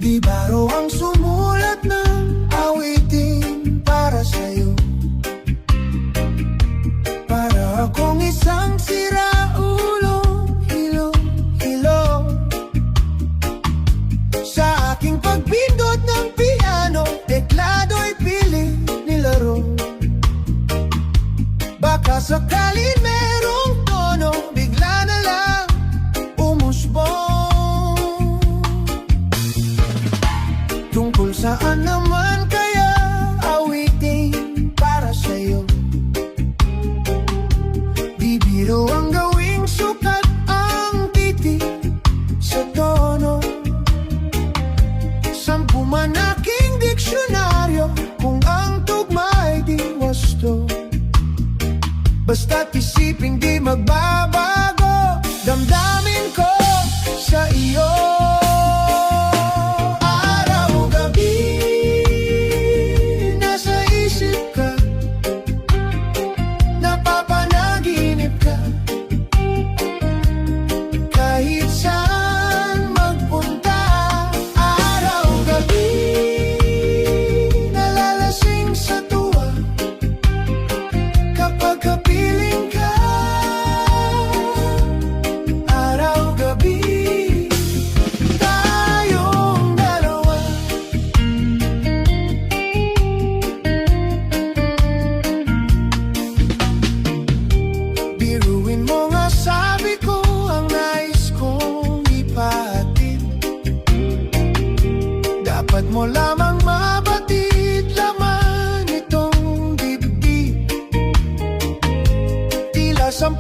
Di baro ang sumulat ng awitin para sa'yo. Para akong isang siraulo, hilo-hilo. Sa aking pagpindot ng piano, teklado'y piling nilaro. Baka sakalin merong tono, bigla na lang umusbong. Tungkol saan naman kaya awitin para sa'yo? Di biro ang gawing sukat ang titik sa tono. 10 man aking diksyonaryo kung ang tugma'y di wasto. Basta't isiping di magbabago, damdamin ko sa iyo. Araw-gabi nasa isip ka, napapanaginip ka. Kahit saan magpunta, araw-gabi nalalasing sa tuwa. Kapag kapiling ka, araw-gabi tayong dalawa. Biruin mo nga, sabi ko, ang nais kong ipahatid. Dapat mo lamang mabatid laman itong dibdib. Tila 10